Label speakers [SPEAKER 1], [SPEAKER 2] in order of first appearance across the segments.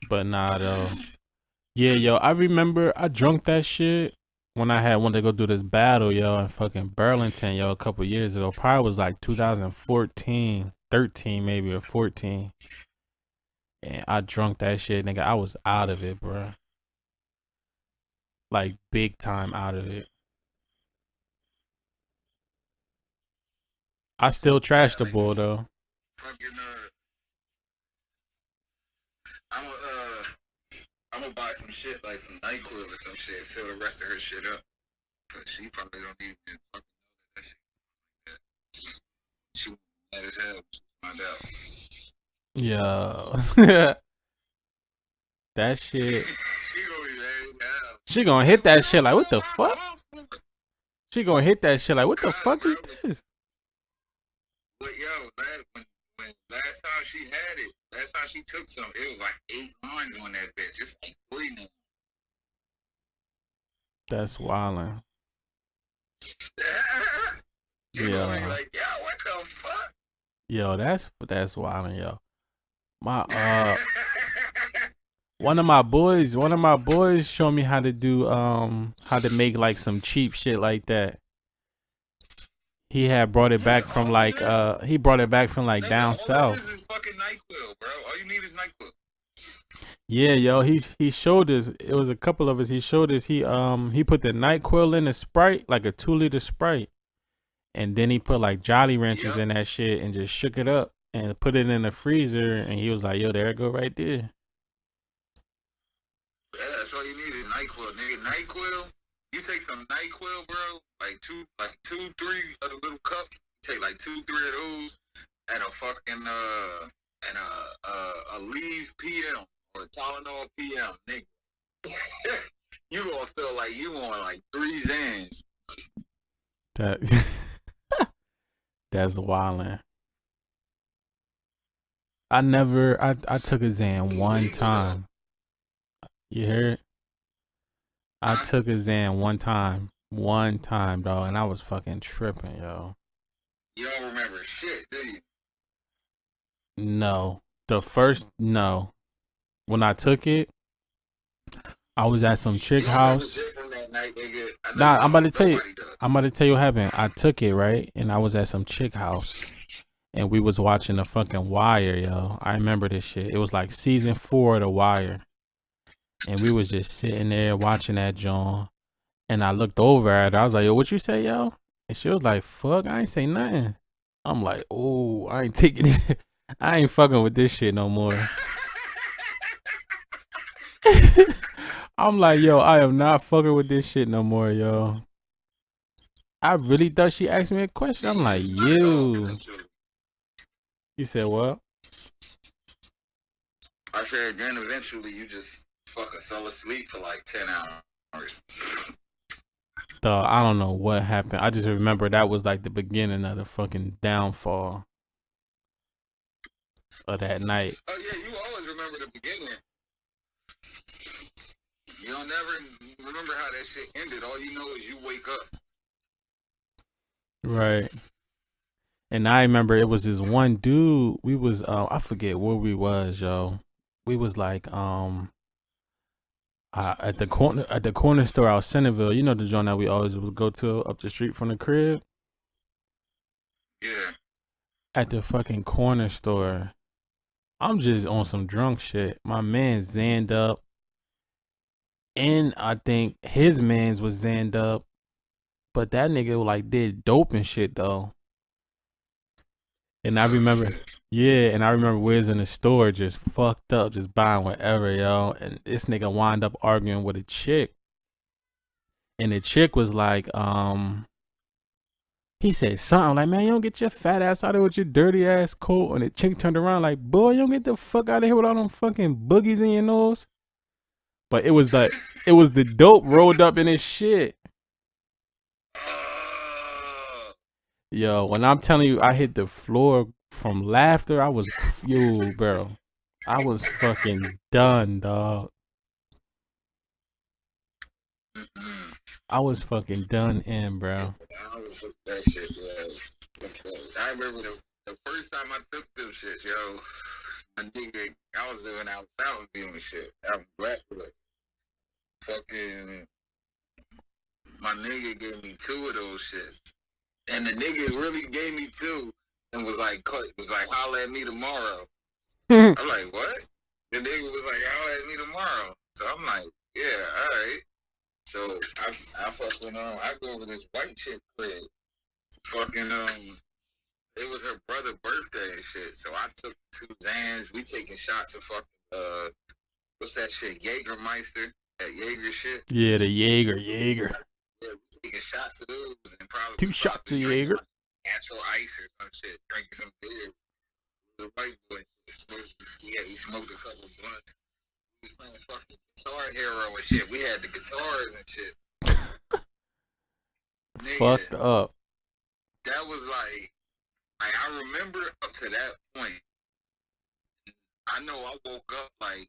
[SPEAKER 1] But nah, though. Yeah, yo, I remember I drunk that shit when I had wanted to go do this battle, yo, in fucking Burlington, yo, a couple years ago. Probably was like 2014, 13 maybe, or 14. And I drunk that shit, nigga. I was out of it, bro. Like big time out of it. I still trash the
[SPEAKER 2] Like
[SPEAKER 1] bull though.
[SPEAKER 2] fucking I'm gonna I'm gonna buy some shit like some NyQuil or some shit. Fill the rest of her shit up. Cause she probably don't even fucking know that shit. Like that. She mad as hell. Find out.
[SPEAKER 1] Yo. That shit.
[SPEAKER 2] She gonna be mad as hell.
[SPEAKER 1] She gonna hit that shit like, what the fuck? She gonna hit that shit like, what the
[SPEAKER 2] Cause
[SPEAKER 1] fuck
[SPEAKER 2] bro,
[SPEAKER 1] is this?
[SPEAKER 2] but yo, when last time she had it, last time she took some, it was like 8 lines on that bitch. It's like 3 now.
[SPEAKER 1] That's wildin'.
[SPEAKER 2] She gonna be
[SPEAKER 1] Yeah.
[SPEAKER 2] like, yo, what the fuck?
[SPEAKER 1] Yo, that's wildin', yo. My one of my boys showed me how to do how to make like some cheap shit like that. He had brought it back from like he brought it back from like
[SPEAKER 2] Nigga,
[SPEAKER 1] down
[SPEAKER 2] all it
[SPEAKER 1] south.
[SPEAKER 2] is fucking NyQuil, bro. All you need is NyQuil.
[SPEAKER 1] Yeah, yo, he showed us. It was a couple of us. He showed us. He put the NyQuil in the Sprite, like a 2 liter Sprite, and then he put like Jolly Ranchers
[SPEAKER 2] Yep.
[SPEAKER 1] in that shit and just shook it up and put it in the freezer. And he was like, "Yo, there it go right there."
[SPEAKER 2] Yeah, that's all you need is NyQuil, nigga. NyQuil. You take some NyQuil, bro. Like two, 3 of the little cups. Take like 2, 3 of those, and a fucking and a leave PM or a Tylenol PM, nigga. You gonna feel like you on like 3 Zans.
[SPEAKER 1] That that's wildin'. I took a Xan one
[SPEAKER 2] Legal though.
[SPEAKER 1] time. You heard? I
[SPEAKER 2] Huh?
[SPEAKER 1] took a Xan one time, dog, and I was fucking tripping, yo.
[SPEAKER 2] You don't remember shit, do you?
[SPEAKER 1] No, no. When I took it, I was at some chick
[SPEAKER 2] You don't remember
[SPEAKER 1] house.
[SPEAKER 2] shit from that night, nigga. I know
[SPEAKER 1] Nah,
[SPEAKER 2] you
[SPEAKER 1] I'm about
[SPEAKER 2] don't.
[SPEAKER 1] to tell you.
[SPEAKER 2] Nobody does.
[SPEAKER 1] I'm about to tell you what happened. I took it right, and I was at some chick house, and we was watching the fucking Wire, yo. I remember this shit. It was like season 4 of the Wire, and we was just sitting there watching that John. And I looked over at her. I was like, "Yo, what you say, yo?" And she was like, "Fuck, I ain't say nothing." I'm like, "Oh, I ain't taking it. I ain't fucking with this shit no more." I'm like, "Yo, I am not fucking with this shit no more, yo." I really thought she asked me a question. I'm like, "You." You said what?
[SPEAKER 2] I said then eventually you just fucking fell asleep for like 10 hours.
[SPEAKER 1] I don't know what happened. I just remember that was like the beginning of the fucking downfall of that night.
[SPEAKER 2] Oh yeah, you always remember the beginning. You don't never remember how that shit ended. All you know is you wake up.
[SPEAKER 1] Right. And I remember it was this one dude. We was I forget where we was, yo. We was like at the corner store out Centerville. You know the joint that we always would go to up the street from the crib.
[SPEAKER 2] Yeah.
[SPEAKER 1] At the fucking corner store, I'm just on some drunk shit. My man zanned up, and I think his man's was zanned up, but that nigga like did dope and shit though. And I
[SPEAKER 2] Oh
[SPEAKER 1] remember,
[SPEAKER 2] shit.
[SPEAKER 1] yeah, and I remember we was in the store just fucked up, just buying whatever, yo. And this nigga wind up arguing with a chick. And the chick was like, he said something like, "Man, you don't get your fat ass out of there with your dirty ass coat." And the chick turned around like, "Boy, you don't get the fuck out of here with all them fucking boogies in your nose." But it was like, it was the dope rolled up in his shit. Yo, when I'm telling you, I hit the floor from laughter. I was, yo, bro. I was fucking done, dog. I was fucking done in, bro.
[SPEAKER 2] That shit, yo. I remember the first time I took them shit, yo. my nigga, I was living out Mountain View and shit. Out in Blackwood. Fucking, my nigga gave me 2 of those shits. And the nigga really gave me 2 and was like, holla at me tomorrow. I'm like, what? The nigga was like, holla at me tomorrow. So I'm like, yeah, all right. So I fucking, I go over this white chick crib. Fucking, it was her brother's birthday and shit. So I took 2 Zans. We taking shots of fucking, what's that shit? Jägermeister? That Jaeger shit?
[SPEAKER 1] Yeah, the Jaeger.
[SPEAKER 2] Yeah, we taking shots of those and probably
[SPEAKER 1] 2 shots of Jaeger.
[SPEAKER 2] Natural ice or some shit. Drinking some beer. The white boy. Yeah, he smoked a couple blunts. He was playing fucking Guitar Hero and shit. We had the guitars and shit.
[SPEAKER 1] Fucked up.
[SPEAKER 2] That was like I remember up to that point. I know I woke up like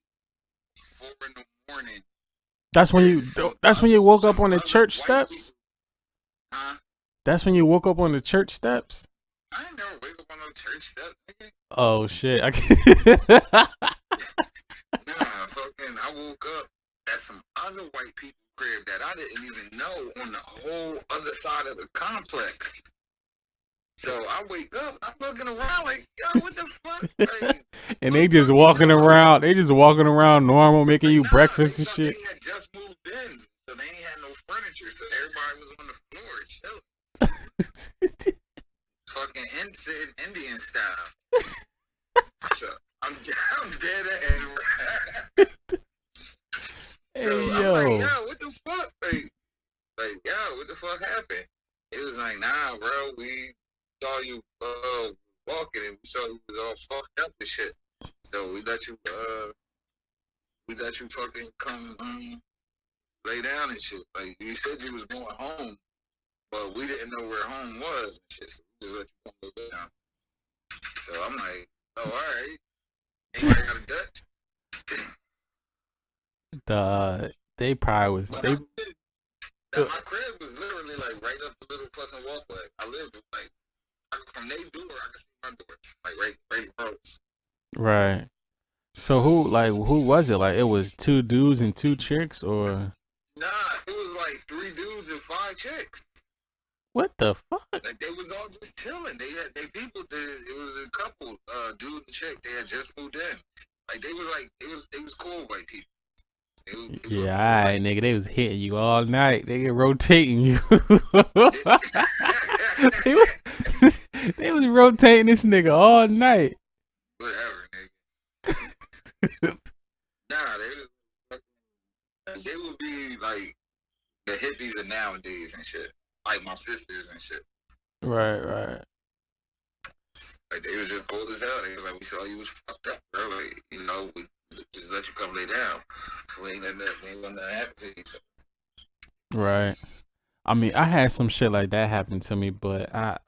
[SPEAKER 2] 4 in the morning.
[SPEAKER 1] That's when you woke up on the church steps?
[SPEAKER 2] Huh?
[SPEAKER 1] That's when you woke up on the church steps?
[SPEAKER 2] I ain't never wake up on no church steps, nigga.
[SPEAKER 1] Oh shit.
[SPEAKER 2] Nah, fucking I woke up at some other white people crib that I didn't even know on the whole other side of the complex. So I wake up, I'm looking around like, yo, what the fuck? Like,
[SPEAKER 1] and they just walking around. They just walking around normal, making you breakfast and shit.
[SPEAKER 2] They had just moved in, so they ain't had no furniture, so everybody was on the floor chilling. Fucking Indian style. So I'm dead at it.
[SPEAKER 1] Hey,
[SPEAKER 2] so
[SPEAKER 1] yo.
[SPEAKER 2] I'm like, yo, what the fuck? Like, yo, what the fuck happened? It was like, nah, bro, we saw you walking and we saw you was all fucked up and shit. So we let you fucking come lay down and shit. Like you said you was going home, but we didn't know where home was and shit. So we just let you come lay down. So I'm like, oh, all right. Anybody got a Dutch?
[SPEAKER 1] They probably was.
[SPEAKER 2] My crib was literally like right up the little fucking walkway. I lived like from their door, I could see my door, like right across.
[SPEAKER 1] Right. So who was it? Like it was 2 dudes and 2 chicks, or?
[SPEAKER 2] Nah, it was like 3 dudes and 5 chicks.
[SPEAKER 1] What the fuck?
[SPEAKER 2] Like they was all just chilling. They people. It was a couple, dude and chick. They had just moved in. Like they was cool white people.
[SPEAKER 1] Yeah, alright, nigga. They was hitting you all night. They rotating you. they was rotating this nigga all night.
[SPEAKER 2] Whatever, nigga. Nah, they would be like the hippies of nowadays and shit. Like my sisters and shit.
[SPEAKER 1] Right.
[SPEAKER 2] Like they was just cold as hell. They was like, we saw you was fucked up, bro. Like, you know, we just let you come lay down. We ain't letting that happen to each other.
[SPEAKER 1] Right. I mean, I had some shit like that happen to me, but I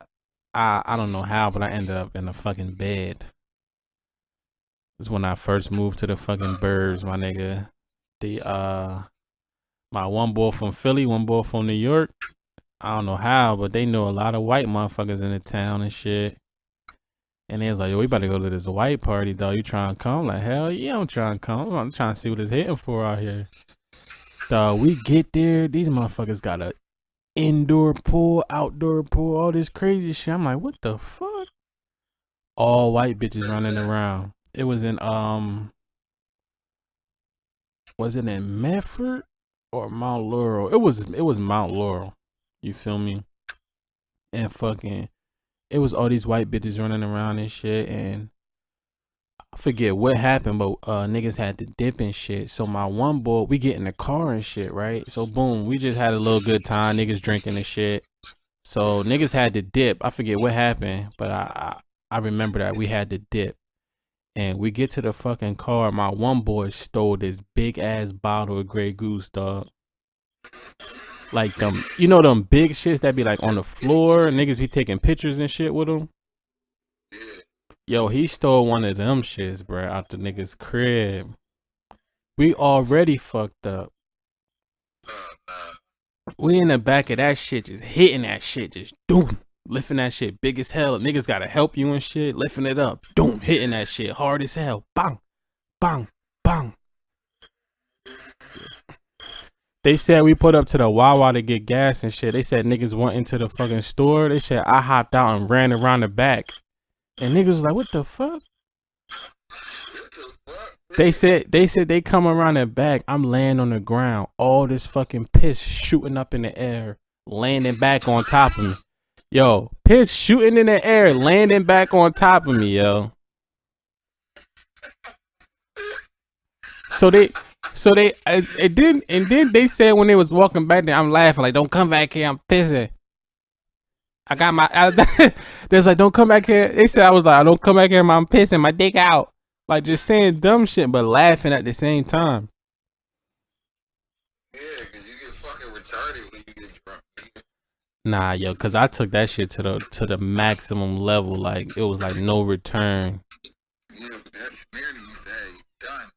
[SPEAKER 1] don't know how, but I ended up in a fucking bed. It was when I first moved to the fucking burbs, my nigga. My one boy from Philly, one boy from New York. I don't know how, but they know a lot of white motherfuckers in the town and shit. And they was like, yo, we about to go to this white party, though. You trying to come? Like, hell yeah, I'm trying to come. I'm trying to see what it's hitting for out here. Dog, we get there. These motherfuckers got a indoor pool, outdoor pool, all this crazy shit. I'm like, what the fuck? All white bitches running around. It was in, was it in Medford or Mount Laurel? It was Mount Laurel. You feel me? And fucking, it was all these white bitches running around and shit, and I forget what happened, but niggas had to dip and shit. So my one boy, we get in the car and shit, right? So boom, we just had a little good time, niggas drinking and shit. So niggas had to dip. I forget what happened, but I remember that we had to dip. And we get to the fucking car. My one boy stole this big ass bottle of Grey Goose, dog. Like them, you know them big shits that be like on the floor. Niggas be taking pictures and shit with them. Yo, he stole one of them shits, bro, out the nigga's crib. We already fucked up. We in the back of that shit, just hitting that shit, just doom, lifting that shit big as hell. Niggas gotta help you and shit, lifting it up, doom, hitting that shit hard as hell, bang, bang, bang. They said we put up to the Wawa to get gas and shit. They said niggas went into the fucking store. They said I hopped out and ran around the back, and niggas was like, "What the fuck?" They said they come around the back. I'm laying on the ground. All this fucking piss shooting up in the air, landing back on top of me. Yo, piss shooting in the air, landing back on top of me, yo. So they, and then they said when they was walking back there, I'm laughing like, "Don't come back here, I'm pissing." I got there's like, "Don't come back here." They said I was like, "Don't come back here, I'm pissing my dick out." Like just saying dumb shit, but laughing at the same time.
[SPEAKER 2] Yeah, because you get fucking retarded when you get drunk.
[SPEAKER 1] Nah, yo, cause I took that shit to the maximum level. Like it was like no return.
[SPEAKER 2] Yeah, but that's merely you say done.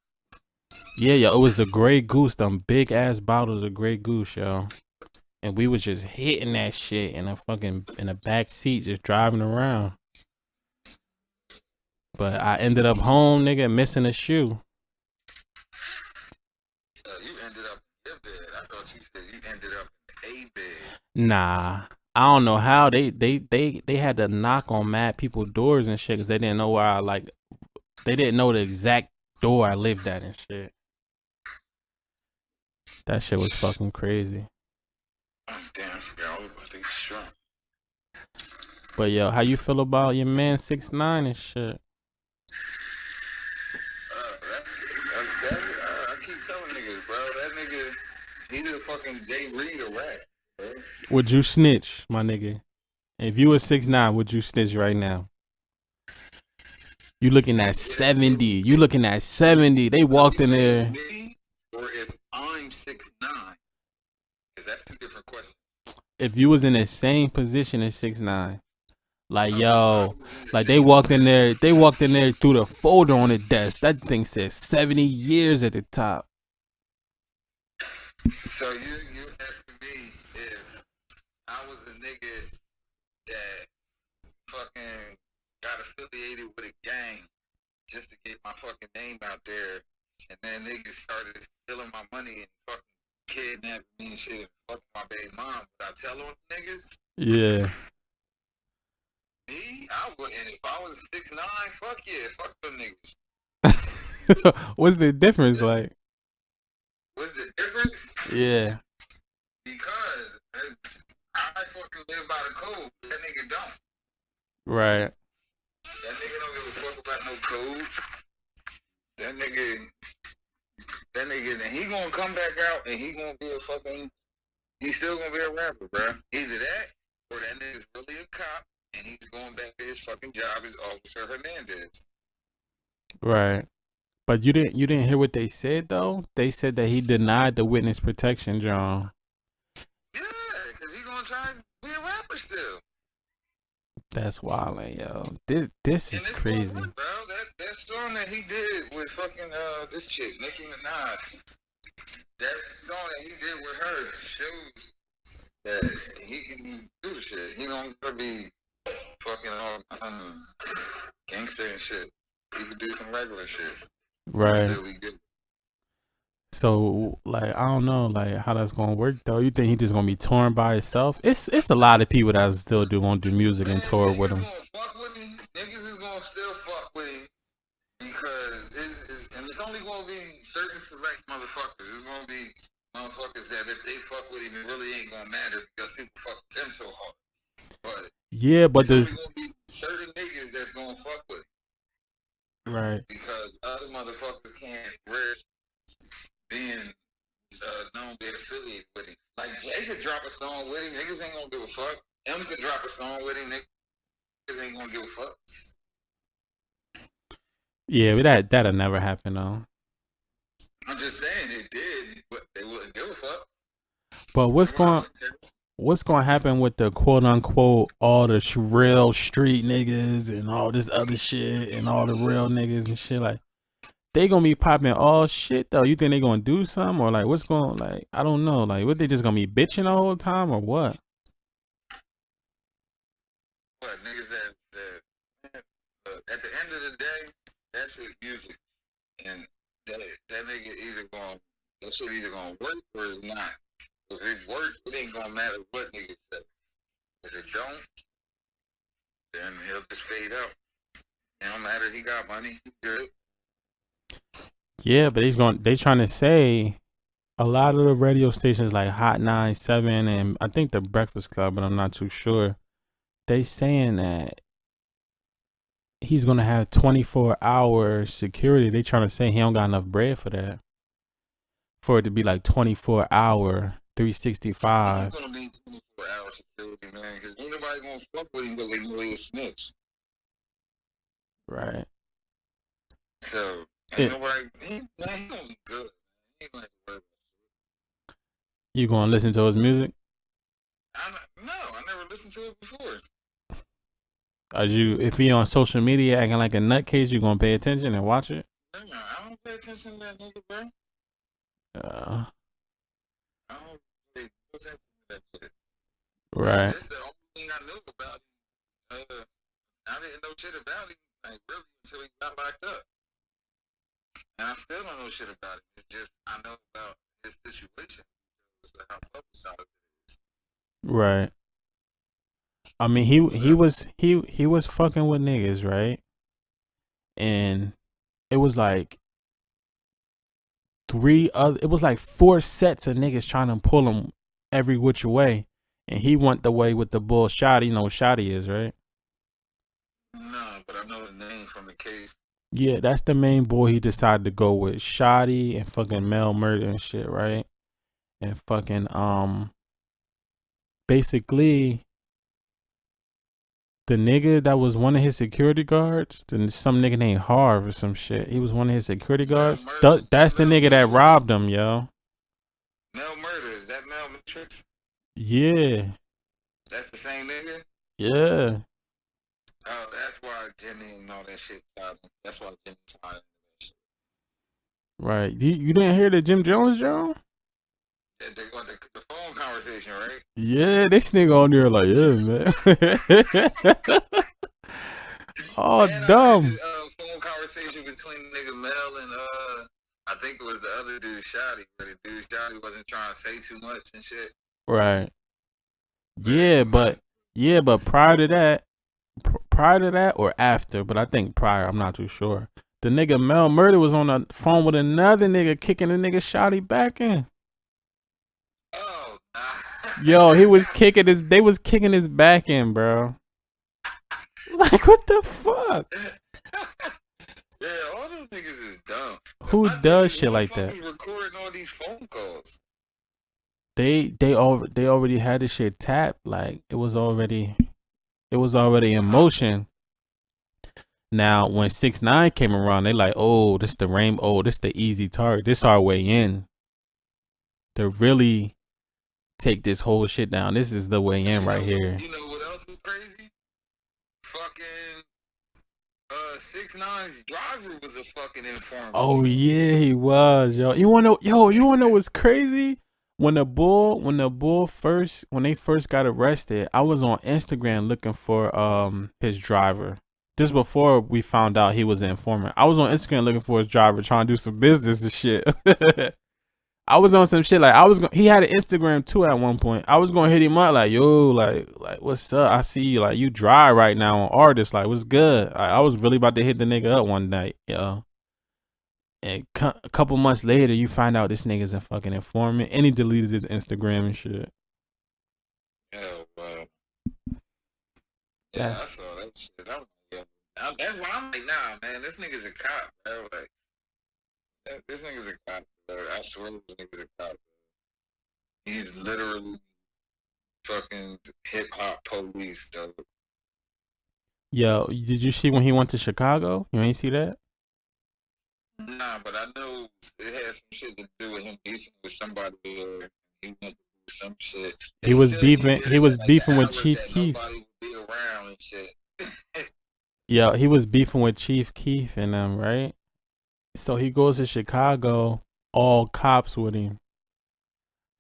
[SPEAKER 1] Yeah, yo, it was the Grey Goose, them big ass bottles of Grey Goose, yo. And we was just hitting that shit in a back seat, just driving around. But I ended up home, nigga, missing a shoe.
[SPEAKER 2] You ended up in your bed. I thought you said you ended up in a bed.
[SPEAKER 1] Nah, I don't know how they had to knock on mad people's doors and shit because they didn't know where they didn't know the exact door I lived at and shit. That shit was fucking crazy.
[SPEAKER 2] Damn, I forgot all about this shit.
[SPEAKER 1] But yo, how you feel about your man 6ix9ine and shit?
[SPEAKER 2] I keep telling niggas, bro. That nigga, he just fucking Jay Reed a rat, bro.
[SPEAKER 1] Would you snitch, my nigga? If you were 6ix9ine, would you snitch right now? You looking at 70. You looking at 70. They walked in there.
[SPEAKER 2] Or if I'm 6ix9ine, because that's two different questions.
[SPEAKER 1] If you was in the same position as 6ix9ine, like yo, like they walked in there through the folder on the desk. That thing says 70 years at the top.
[SPEAKER 2] So you asking me if I was a nigga that fucking got affiliated with a gang just to get my fucking name out there, and then niggas started stealing my money and fucking kidnapping me and shit and fucking my baby mom. Would I tell on niggas?
[SPEAKER 1] Yeah.
[SPEAKER 2] Me? I wouldn't. If I was 6ix9ine, fuck yeah, fuck them niggas.
[SPEAKER 1] What's the difference like?
[SPEAKER 2] What's the difference?
[SPEAKER 1] Yeah.
[SPEAKER 2] Because I fucking live by the code. That nigga don't.
[SPEAKER 1] Right.
[SPEAKER 2] That nigga don't give a fuck about no code. That nigga, and he gonna come back out and he gonna be a fucking, he's still gonna be a rapper, bro. Either that or that nigga's really a cop and he's going back to his fucking job as Officer Hernandez.
[SPEAKER 1] Right. But you didn't hear what they said though? They said that he denied the witness protection, John.
[SPEAKER 2] Yeah, because he gonna try to be a rapper still.
[SPEAKER 1] That's wildin', yo. This is crazy.
[SPEAKER 2] Bro, that song that he did with fucking this chick, Nicki Minaj. That song that he did with her shows that he can do the shit. He don't gotta be fucking all gangster and shit. He can do some regular shit.
[SPEAKER 1] Right. So, like, I don't know, like, how that's gonna work though. You think he just gonna be touring by himself? It's a lot of people that still gonna do music and tour with him.
[SPEAKER 2] Niggas is gonna still fuck with him because it's only gonna be certain select motherfuckers. It's gonna be motherfuckers that if they fuck with him, it really ain't gonna matter because people fuck with them so hard. But
[SPEAKER 1] yeah, but there's
[SPEAKER 2] gonna be certain niggas that's gonna fuck with him.
[SPEAKER 1] Right.
[SPEAKER 2] Because other motherfuckers can't risk being known being affiliated with him. Like Jay could drop a song with him, niggas ain't gonna give a fuck. M could drop a song with him, niggas ain't gonna give a fuck. Yeah,
[SPEAKER 1] but that'll never happen though.
[SPEAKER 2] I'm just saying it did, but they wouldn't give a fuck.
[SPEAKER 1] But what's going to happen with the quote unquote all the real street niggas and all this other shit and all the real niggas and shit? Like, they gonna be popping all shit though. You think they gonna do something or like what's going, like, I don't know, like what, they just gonna be bitching the whole time or what?
[SPEAKER 2] what niggas that at the end of the day, that shit music, and that nigga either going that shit either gonna work or it's not. If it works, it ain't gonna matter what nigga say. If it don't, then he'll just fade out. It don't matter. He got money. He good.
[SPEAKER 1] Yeah, but they trying to say a lot of the radio stations like Hot 97 and I think the Breakfast Club, but I'm not too sure. They saying that he's gonna have 24-hour security. They trying to say he don't got enough bread for that. For it to be like 24-hour, 365.
[SPEAKER 2] He's gonna be 24-hour security, man, because ain't nobody gonna fuck with him because they know he's a snitch.
[SPEAKER 1] Right.
[SPEAKER 2] So ain't nobody. He gonna be good. He ain't like
[SPEAKER 1] you gonna listen to his music?
[SPEAKER 2] No, I never listened to it before.
[SPEAKER 1] If he on social media acting like a nutcase, you gonna pay attention and watch it?
[SPEAKER 2] No, I don't pay attention to that nigga, bro.
[SPEAKER 1] I
[SPEAKER 2] don't pay attention to that shit.
[SPEAKER 1] Right.
[SPEAKER 2] That's the only thing I knew about him. I didn't know shit about him, like, really, until he got locked up. And I still don't know shit about him. It's just I know about his situation. How publicized it is.
[SPEAKER 1] Right. I mean, he was fucking with niggas, right? And it was like it was like 4 sets of niggas trying to pull him every which way, and he went the way with the bull Shotty. You know what Shotty is, right?
[SPEAKER 2] No, but I know the name from the case.
[SPEAKER 1] Yeah, that's the main boy he decided to go with. Shotty and fucking Mel Murder and shit, right? And fucking basically the nigga that was one of his security guards, some nigga named Harv or some shit. He was one of his security guards. That's the nigga that robbed him, yo.
[SPEAKER 2] Mel Murder, is that Mel Matrix?
[SPEAKER 1] Yeah.
[SPEAKER 2] That's the same nigga?
[SPEAKER 1] Yeah.
[SPEAKER 2] Oh, that's why Jimmy and all that shit. That's why Jimmy's hiding that shit.
[SPEAKER 1] Right. You didn't hear the Jim Jones, Joe?
[SPEAKER 2] They got the phone conversation, right?
[SPEAKER 1] Yeah, this nigga on there like, yeah, man. Oh,
[SPEAKER 2] man,
[SPEAKER 1] dumb.
[SPEAKER 2] I heard the phone conversation between nigga Mel and I think it was the other dude, Shotty, but the dude Shotty wasn't trying to say too much and shit.
[SPEAKER 1] Right. Yeah, but prior to that or after, but I think prior, I'm not too sure. The nigga Mel Murder was on the phone with another nigga kicking the nigga Shotty back in.
[SPEAKER 2] Oh, nah.
[SPEAKER 1] Yo, they was kicking his back in, bro. Like, what the fuck?
[SPEAKER 2] Yeah, all those niggas is dumb.
[SPEAKER 1] Who does shit like that?
[SPEAKER 2] Recording all these phone calls.
[SPEAKER 1] They already had this shit tapped. Like it was already in motion. Now when 6ix9ine came around, they like, oh, this the rainbow. Oh, this the easy target. This our way in. To really take this whole shit down. This is the way in right here.
[SPEAKER 2] You know what else is crazy? Fucking 6ix9ine's driver was a fucking informant.
[SPEAKER 1] Oh yeah, he was, yo. You wanna know what's crazy? When they first got arrested, I was on Instagram looking for his driver. Just before we found out he was an informant. I was on Instagram looking for his driver, trying to do some business and shit. I was on some shit like he had an Instagram too at one point. I was gonna hit him up like, yo, like what's up? I see you, like you dry right now on artists, like what's good? I was really about to hit the nigga up one night, yo. And a couple months later, you find out this nigga's a fucking informant, and he deleted his Instagram and shit.
[SPEAKER 2] Oh, wow. Yeah, I saw that shit. That's why I'm like, nah, man, this nigga's a cop, bro. Like, this nigga's a cop, bro. I swear this nigga's a cop. He's literally fucking hip-hop police, though.
[SPEAKER 1] Yo, did you see when he went to Chicago? You ain't see that?
[SPEAKER 2] Nah, but I know it had some shit to do with him beefing with somebody. Or he went to do some shit.
[SPEAKER 1] He was beefing with Chief Keef.
[SPEAKER 2] Nobody would be around and shit.
[SPEAKER 1] Yeah, he was beefing with Chief Keef and them, right? So he goes to Chicago, all cops with him.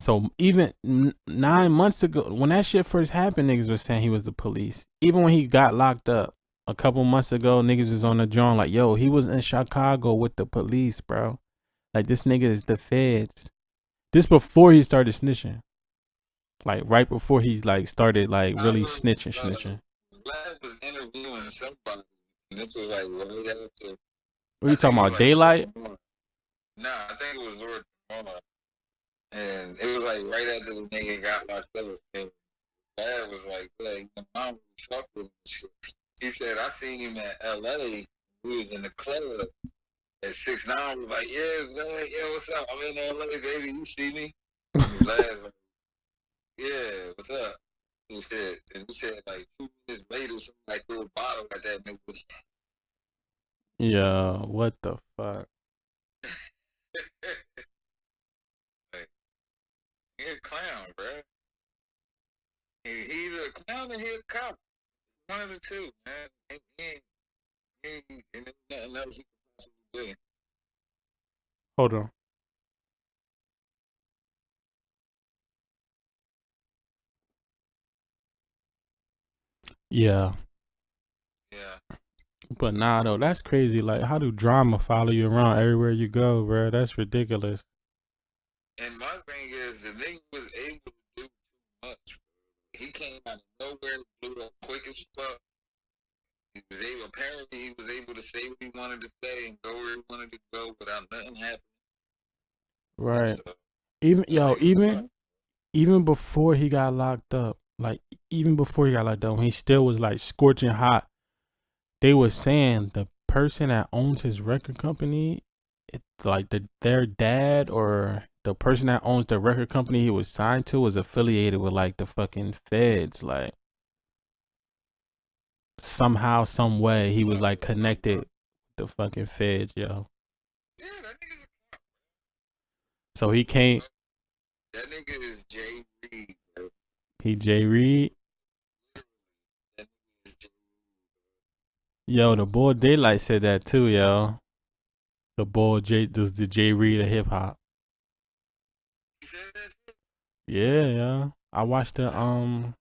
[SPEAKER 1] So even 9 months ago, when that shit first happened, niggas was saying he was the police. Even when he got locked up a couple months ago, niggas was on the joint like, yo, he was in Chicago with the police, bro. Like, this nigga is the feds. This before he started snitching. Like, right before he, like, started, like,
[SPEAKER 2] I
[SPEAKER 1] really
[SPEAKER 2] was
[SPEAKER 1] snitching.
[SPEAKER 2] Vlad was interviewing somebody, and this was like right after.
[SPEAKER 1] What
[SPEAKER 2] I
[SPEAKER 1] you
[SPEAKER 2] think
[SPEAKER 1] talking
[SPEAKER 2] it was
[SPEAKER 1] about,
[SPEAKER 2] like Lord
[SPEAKER 1] Daylight?
[SPEAKER 2] Jamar. Nah, I think it was Lord Jamar, and it was like right after the nigga got locked up, and Vlad was like, "Hey, my mom was fuck with him and shit." He said, "I seen him at L.A. We was in the club." And 6ix9ine was like, "Yeah, Vlad, yeah, what's up? I'm in L.A., baby. You see me?" And Vlad's like, "Yeah, what's up?" And shit. And he said, like, 2 minutes later, somebody threw a bottle at that nigga.
[SPEAKER 1] Yeah, what the fuck?
[SPEAKER 2] Like, he a clown, bro. He either a clown or he a cop. One of the two, man. And there's nothing else he can possibly do.
[SPEAKER 1] Hold on. Yeah.
[SPEAKER 2] Yeah.
[SPEAKER 1] But nah, though, that's crazy. Like, how do drama follow you around everywhere you go, bro? That's ridiculous.
[SPEAKER 2] And my thing is, the nigga was able to do too much. He came out of nowhere, blew up quick as fuck. He was able, apparently, he was able to say what he wanted to say and go where he wanted to go without nothing happening.
[SPEAKER 1] Right.
[SPEAKER 2] So,
[SPEAKER 1] Even
[SPEAKER 2] that
[SPEAKER 1] yo,
[SPEAKER 2] nigga's smart.
[SPEAKER 1] even before he got locked up, like even before he got locked up, when he still was like scorching hot, they were saying the person that owns his record company, it's like their dad or the person that owns the record company he was signed to was affiliated with like the fucking feds. Like somehow, some way, he was like connected with the fucking feds, yo.
[SPEAKER 2] Yeah, that nigga's
[SPEAKER 1] So he can't.
[SPEAKER 2] that nigga is Jay Reed, bro.
[SPEAKER 1] He Jay Reed.
[SPEAKER 2] That nigga is Jay
[SPEAKER 1] Yo, the boy Daylight said that too, yo. The boy J does the Jay Reed of hip hop.
[SPEAKER 2] He said that shit?
[SPEAKER 1] Yeah, yeah. I watched the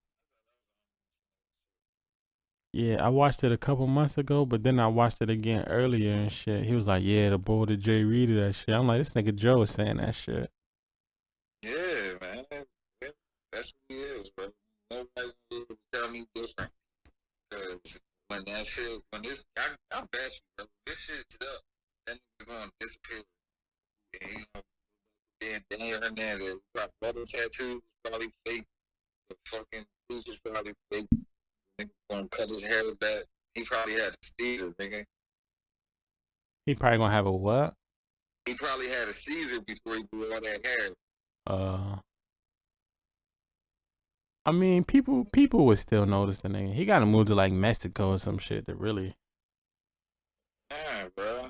[SPEAKER 1] yeah, I watched it a couple months ago, but then I watched it again earlier and shit. He was like, yeah, the boy the Jay Reed of that shit. I'm like, this nigga Joe is saying that shit.
[SPEAKER 2] Yeah, man. That's what he is, bro. Nobody will tell me different. Because when that shit, when this, I bet you, bro, this shit's up, that nigga's gonna disappear. And he gonna be Daniel Hernandez. He got brother tattoos, probably fake. The fucking boots is probably fake. Nigga gonna cut his hair back. He probably had a Caesar, nigga.
[SPEAKER 1] He probably gonna have a what?
[SPEAKER 2] He probably had a Caesar before he grew all that hair.
[SPEAKER 1] Uh, I mean, people would still notice the nigga. He gotta move to like Mexico or some shit to really.
[SPEAKER 2] Nah, bro.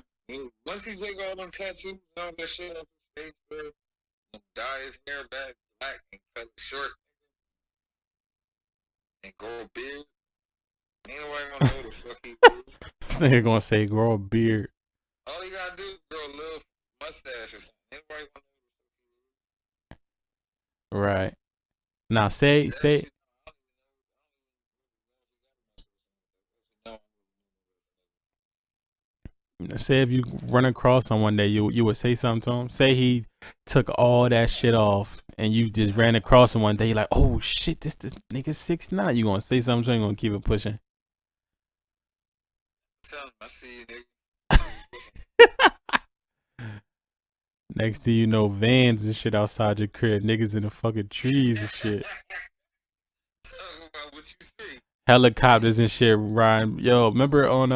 [SPEAKER 2] Once he take all them tattoos and all that shit off his face, bro, and dye his hair back black and cut it short and grow a beard, ain't nobody gonna know who the fuck he is.
[SPEAKER 1] This nigga gonna say grow a beard.
[SPEAKER 2] All he gotta do is grow a little mustache or something. Ain't nobody gonna
[SPEAKER 1] Right. Now say
[SPEAKER 2] know who the fuck he is.
[SPEAKER 1] say
[SPEAKER 2] Actually, I don't even know.
[SPEAKER 1] say if you run across someone that you would say something to him. Say he took all that shit off and you just ran across him one day. You're like, oh shit, this nigga 6ix9ine. You gonna say something? You gonna keep it pushing?
[SPEAKER 2] Tell him, I see you, nigga.
[SPEAKER 1] Next thing you know, vans and shit outside your crib, niggas in the fucking trees and shit,
[SPEAKER 2] Talk about what you see.
[SPEAKER 1] helicopters and shit. Ryan, yo, remember on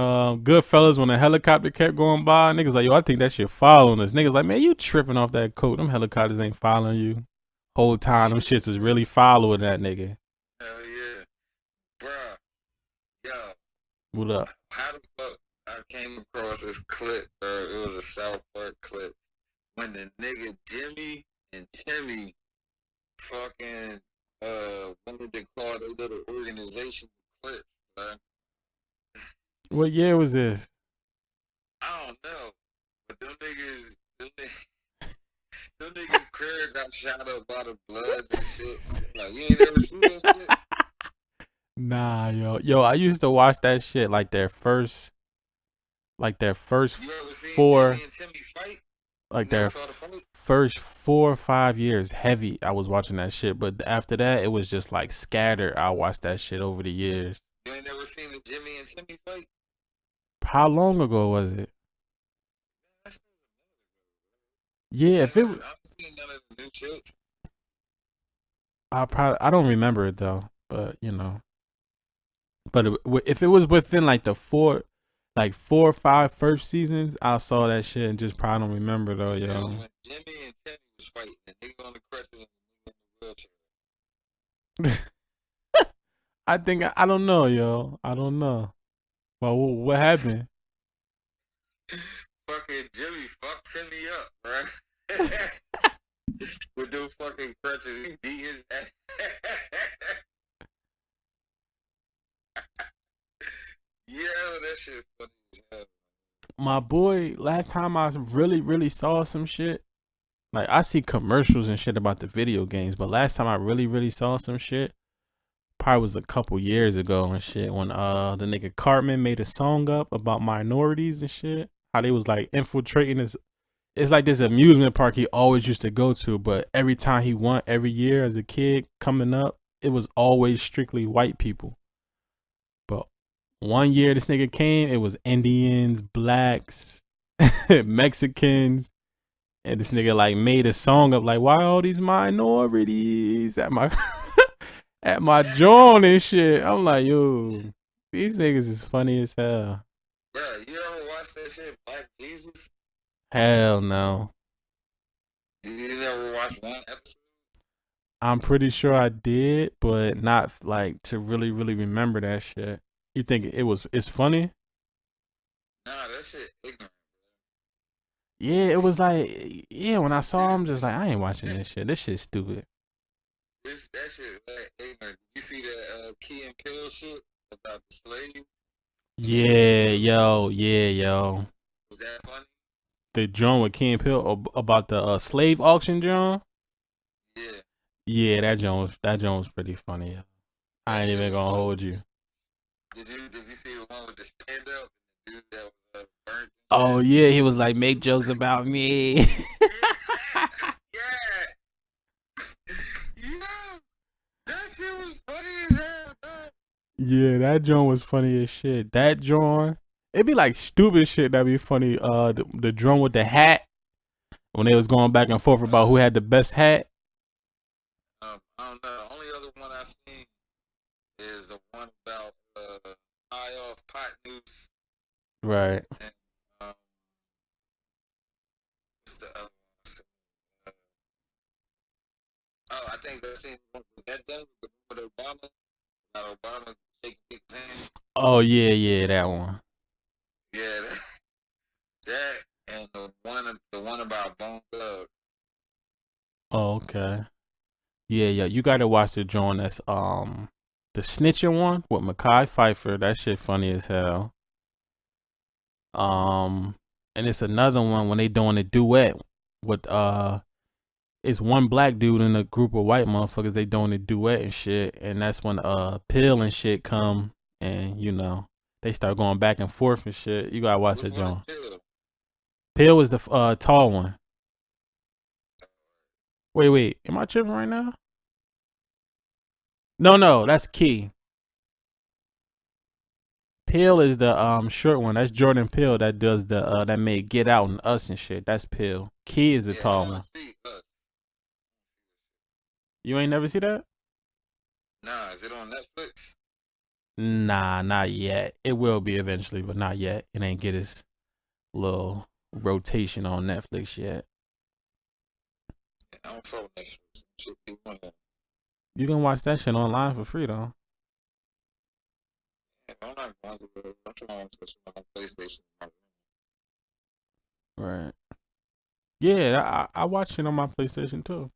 [SPEAKER 1] Goodfellas when a helicopter kept going by? Niggas like, yo, I think that shit following us. Niggas like, man, you tripping off that coat? Them helicopters ain't following you. Whole time, them shits is really following that nigga.
[SPEAKER 2] Hell yeah. Bruh, yo,
[SPEAKER 1] What up?
[SPEAKER 2] how the fuck I came across this clip, bro? It was a South Park clip when the nigga Jimmy and Timmy fucking wanted to call their little organization clips, bro.
[SPEAKER 1] What year was this?
[SPEAKER 2] I don't know, but them niggas Them niggas' crib got shot up by the bloods and shit. Like, you ain't ever seen that shit?
[SPEAKER 1] Nah, yo, I used to watch that shit like their first
[SPEAKER 2] You ever seen
[SPEAKER 1] four,
[SPEAKER 2] Jimmy and Timmy fight? You
[SPEAKER 1] like
[SPEAKER 2] never
[SPEAKER 1] their
[SPEAKER 2] saw the fight?
[SPEAKER 1] first 4 or 5 years heavy. I was watching that shit, but after that, it was just like scattered. I watched that shit over the years.
[SPEAKER 2] You ain't never seen the Jimmy and Timmy fight?
[SPEAKER 1] How long ago was it?
[SPEAKER 2] That's
[SPEAKER 1] Yeah, if it,
[SPEAKER 2] I've seen none of the new shit.
[SPEAKER 1] I don't remember it though, but but if it was within like the like 4 or 5 first seasons, I saw that shit and just probably don't remember though,
[SPEAKER 2] It
[SPEAKER 1] yo.
[SPEAKER 2] was when Jimmy and Timmy was fighting. The nigga on the crutches and the nigga in the wheelchair.
[SPEAKER 1] I think I don't know, yo. I don't know. Well, what happened?
[SPEAKER 2] Fucking Jimmy fucked Timmy up, bruh. With those fucking crutches, he beat his ass. Yeah, that shit funny as hell.
[SPEAKER 1] My boy, last time I really saw some shit. Like I see commercials and shit about the video games, but last time I really saw some shit probably was a couple years ago and shit when the nigga Cartman made a song up about minorities and shit. How they was like infiltrating this. It's like this amusement park he always used to go to, but every time he went every year as a kid coming up, it was always strictly white people. But one year this nigga came, it was Indians, blacks, Mexicans, and this nigga like made a song up like, why all these minorities at my at my joint and shit. I'm like, yo, these niggas is funny as hell.
[SPEAKER 2] Bro, you ever watch that shit, Black Jesus?
[SPEAKER 1] Hell no.
[SPEAKER 2] You never watch one episode?
[SPEAKER 1] I'm pretty sure I did, but not like to really remember that shit. You think it's funny?
[SPEAKER 2] Nah, that shit ignorant.
[SPEAKER 1] Yeah, it was like, yeah, when I saw him, just
[SPEAKER 2] This,
[SPEAKER 1] like, I ain't watching this shit. This shit's stupid.
[SPEAKER 2] that shit like ignorant. You see that Key and Peele shit about the slave?
[SPEAKER 1] Yeah, yo.
[SPEAKER 2] Was that funny?
[SPEAKER 1] The John with Ken Pill about the slave auction, John.
[SPEAKER 2] Yeah.
[SPEAKER 1] Yeah, that John was pretty funny. I
[SPEAKER 2] That
[SPEAKER 1] ain't
[SPEAKER 2] shit
[SPEAKER 1] even
[SPEAKER 2] was
[SPEAKER 1] gonna
[SPEAKER 2] funny.
[SPEAKER 1] hold you.
[SPEAKER 2] Did you see the one with the stand up? The dude that was burnt.
[SPEAKER 1] Oh yeah, he was like, make jokes about me.
[SPEAKER 2] Yeah. Yeah. That shit was funny as hell, dog.
[SPEAKER 1] Yeah, that John was funny as shit. That John, it'd be like stupid shit that'd be funny. The drum with the hat when they was going back and forth about who had the best hat.
[SPEAKER 2] I don't know. The only other one I've seen is the one about high off pot news.
[SPEAKER 1] Right.
[SPEAKER 2] And what's the other one? I think that thing was that done with Obama. About Obama shaking his hand.
[SPEAKER 1] Oh yeah, that one.
[SPEAKER 2] Yeah, that and the one about Bone Thug.
[SPEAKER 1] Oh okay. Yeah. You gotta watch the John that's the snitching one with Mekhi Phifer. That shit funny as hell. And it's another one when they doing a duet with it's one black dude and a group of white motherfuckers. They doing a duet and shit, and that's when Pill and shit come and they start going back and forth and shit. You gotta watch
[SPEAKER 2] Which
[SPEAKER 1] that
[SPEAKER 2] one is
[SPEAKER 1] John.
[SPEAKER 2] Pill?
[SPEAKER 1] Pill is the tall one. Wait, am I tripping right now? No, that's Key. Pill is the short one. That's Jordan Pill that does the that made Get Out and Us and shit. That's Pill. Key is the
[SPEAKER 2] Yeah, I
[SPEAKER 1] tall
[SPEAKER 2] wanna
[SPEAKER 1] one.
[SPEAKER 2] see Us.
[SPEAKER 1] You ain't never see that?
[SPEAKER 2] Nah, is it on Netflix?
[SPEAKER 1] Nah, not yet. It will be eventually, but not yet. It ain't get its little rotation on Netflix yet.
[SPEAKER 2] Yeah, I don't follow Netflix. Should be one of them.
[SPEAKER 1] You can watch that shit online for free though.
[SPEAKER 2] Yeah, I'm not going to go. I'm trying to switch my PlayStation.
[SPEAKER 1] Right. Yeah, I watch it on my PlayStation too.